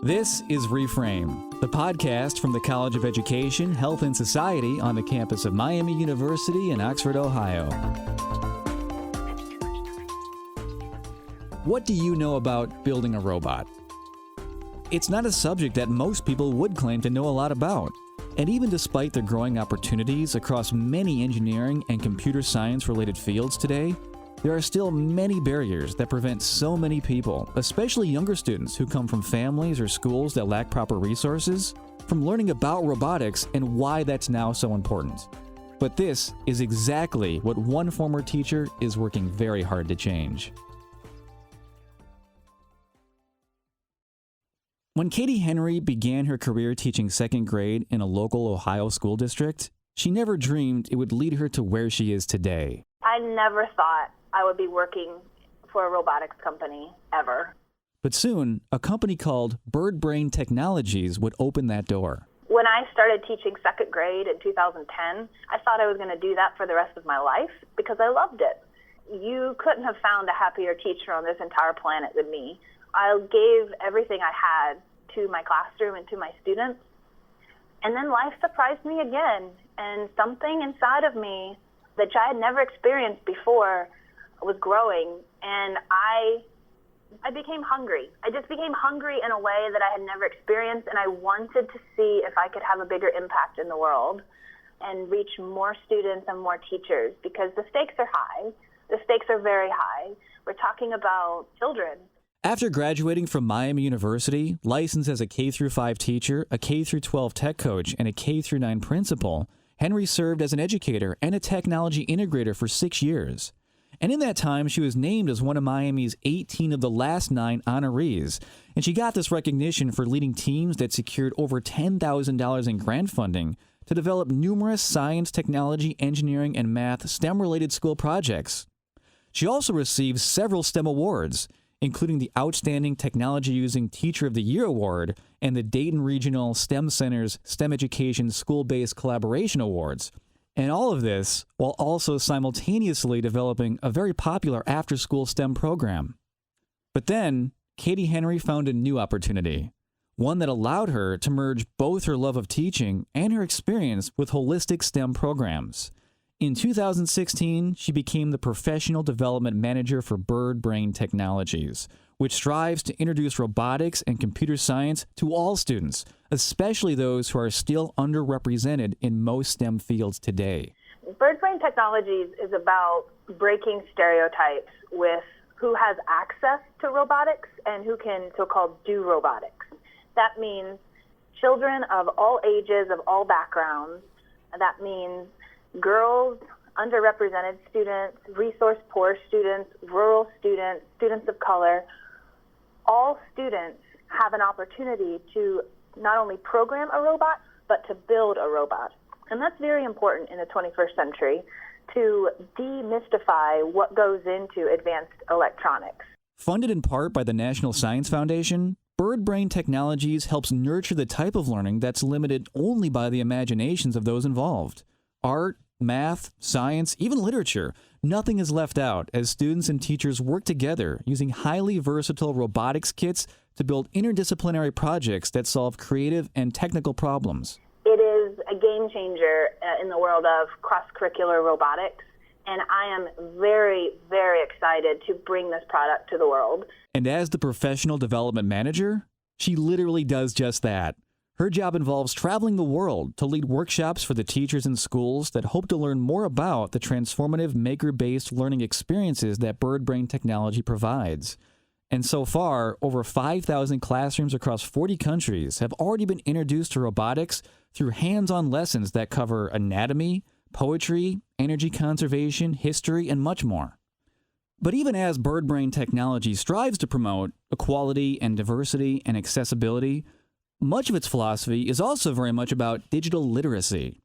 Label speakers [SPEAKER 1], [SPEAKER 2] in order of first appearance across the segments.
[SPEAKER 1] This is Reframe, the podcast from the College of Education, Health and Society on the campus of Miami University in Oxford, Ohio. What do you know about building a robot? It's not a subject that most people would claim to know a lot about. And even despite the growing opportunities across many engineering and computer science-related fields today, there are still many barriers that prevent so many people, especially younger students who come from families or schools that lack proper resources, from learning about robotics and why that's now so important. But this is exactly what one former teacher is working very hard to change. When Katie Henry began her career teaching second grade in a local Ohio school district, she never dreamed it would lead her to where she is today.
[SPEAKER 2] I never thought I would be working for a robotics company, ever.
[SPEAKER 1] But soon, a company called Birdbrain Technologies would open that door.
[SPEAKER 2] When I started teaching second grade in 2010, I thought I was going to do that for the rest of my life because I loved it. You couldn't have found a happier teacher on this entire planet than me. I gave everything I had to my classroom and to my students. And then life surprised me again, and something inside of me that I had never experienced before was growing, and I became hungry. I just became hungry in a way that I had never experienced, and I wanted to see if I could have a bigger impact in the world and reach more students and more teachers, because the stakes are high. The stakes are very high. We're talking about children.
[SPEAKER 1] After graduating from Miami University, licensed as a K-5 teacher, a K-12 tech coach, and a K-9 principal, Henry served as an educator and a technology integrator for 6 years. And in that time, she was named as one of Miami's 18 of the last 9 honorees. And she got this recognition for leading teams that secured over $10,000 in grant funding to develop numerous science, technology, engineering, and math STEM-related school projects. She also received several STEM awards, including the Outstanding Technology Using Teacher of the Year Award and the Dayton Regional STEM Center's STEM Education School-Based Collaboration Awards. And all of this while also simultaneously developing a very popular after-school STEM program. But then, Katie Henry found a new opportunity, one that allowed her to merge both her love of teaching and her experience with holistic STEM programs. In 2016, she became the Professional Development Manager for Birdbrain Technologies, which strives to introduce robotics and computer science to all students, especially those who are still underrepresented in most STEM fields today.
[SPEAKER 2] Birdbrain Technologies is about breaking stereotypes with who has access to robotics and who can so-called do robotics. That means children of all ages, of all backgrounds. That means girls, underrepresented students, resource-poor students, rural students, students of color. All students have an opportunity to not only program a robot, but to build a robot. And that's very important in the 21st century, to demystify what goes into advanced electronics.
[SPEAKER 1] Funded in part by the National Science Foundation, Birdbrain Technologies helps nurture the type of learning that's limited only by the imaginations of those involved. Art, math, science, even literature, nothing is left out as students and teachers work together using highly versatile robotics kits to build interdisciplinary projects that solve creative and technical problems.
[SPEAKER 2] It is a game changer in the world of cross-curricular robotics, and I am very, very excited to bring this product to the world.
[SPEAKER 1] And as the Professional Development Manager, she literally does just that. Her job involves traveling the world to lead workshops for the teachers in schools that hope to learn more about the transformative maker-based learning experiences that Birdbrain Technology provides. And so far, over 5,000 classrooms across 40 countries have already been introduced to robotics through hands-on lessons that cover anatomy, poetry, energy conservation, history, and much more. But even as Birdbrain Technology strives to promote equality and diversity and accessibility, much of its philosophy is also very much about digital literacy.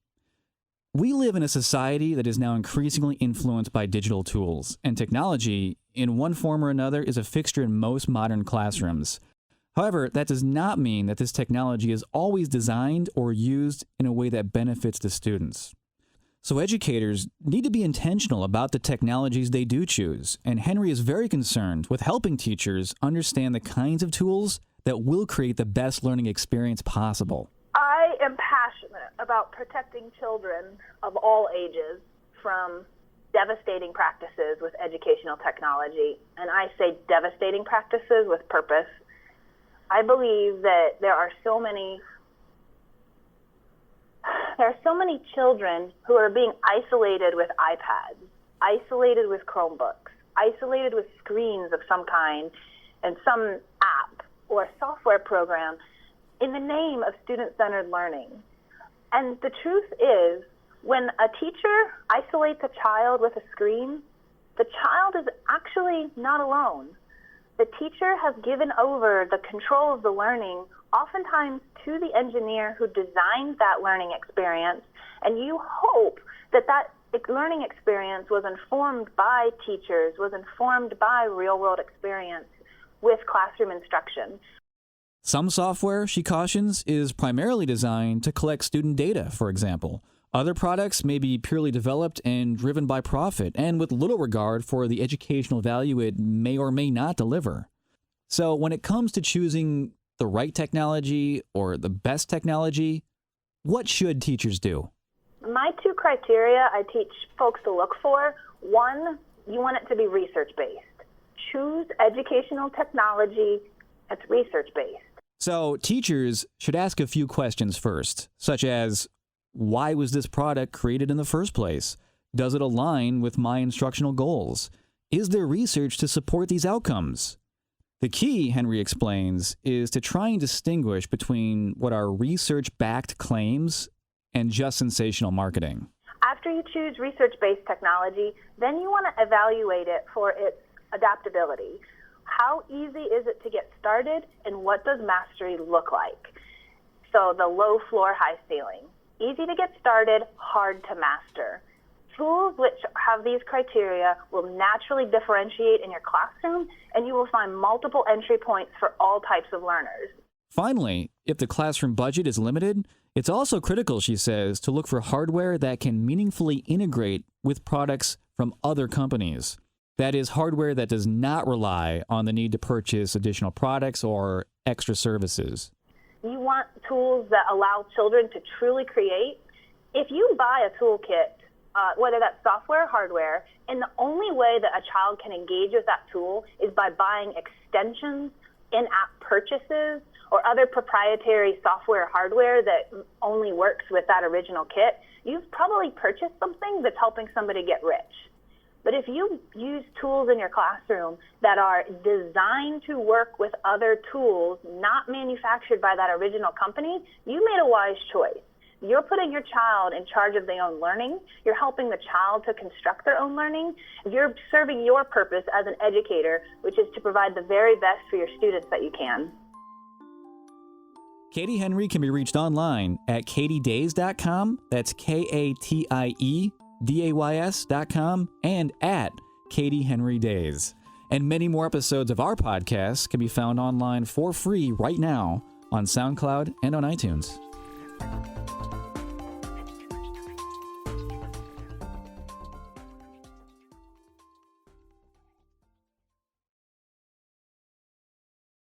[SPEAKER 1] We live in a society that is now increasingly influenced by digital tools, and technology, in one form or another, is a fixture in most modern classrooms. However, that does not mean that this technology is always designed or used in a way that benefits the students. So educators need to be intentional about the technologies they do choose, and Henry is very concerned with helping teachers understand the kinds of tools that will create the best learning experience possible?
[SPEAKER 2] I am passionate about protecting children of all ages from devastating practices with educational technology, and I say devastating practices with purpose. I believe that there are so many children who are being isolated with iPads, isolated with Chromebooks, isolated with screens of some kind and some app or software program in the name of student-centered learning. And the truth is, when a teacher isolates a child with a screen, the child is actually not alone. The teacher has given over the control of the learning, oftentimes to the engineer who designed that learning experience, and you hope that that learning experience was informed by teachers, was informed by real-world experience with classroom instruction.
[SPEAKER 1] Some software, she cautions, is primarily designed to collect student data, for example. Other products may be purely developed and driven by profit, and with little regard for the educational value it may or may not deliver. So when it comes to choosing the right technology or the best technology, what should teachers do?
[SPEAKER 2] My two criteria I teach folks to look for: one, you want it to be research-based. Choose educational technology that's research-based.
[SPEAKER 1] So teachers should ask a few questions first, such as, why was this product created in the first place? Does it align with my instructional goals? Is there research to support these outcomes? The key, Henry explains, is to try and distinguish between what are research-backed claims and just sensational marketing.
[SPEAKER 2] After you choose research-based technology, then you want to evaluate it for its adaptability. How easy is it to get started, and what does mastery look like? So the low floor, high ceiling. Easy to get started, hard to master. Tools which have these criteria will naturally differentiate in your classroom, and you will find multiple entry points for all types of learners.
[SPEAKER 1] Finally, if the classroom budget is limited, it's also critical, she says, to look for hardware that can meaningfully integrate with products from other companies. That is, hardware that does not rely on the need to purchase additional products or extra services.
[SPEAKER 2] You want tools that allow children to truly create. If you buy a toolkit, whether that's software or hardware, and the only way that a child can engage with that tool is by buying extensions, in-app purchases, or other proprietary software or hardware that only works with that original kit, you've probably purchased something that's helping somebody get rich. But if you use tools in your classroom that are designed to work with other tools not manufactured by that original company, you made a wise choice. You're putting your child in charge of their own learning. You're helping the child to construct their own learning. You're serving your purpose as an educator, which is to provide the very best for your students that you can.
[SPEAKER 1] Katie Henry can be reached online at katiedays.com. That's KATIEDAYS.com and at Katie Henry Days. And many more episodes of our podcast can be found online for free right now on SoundCloud and on iTunes.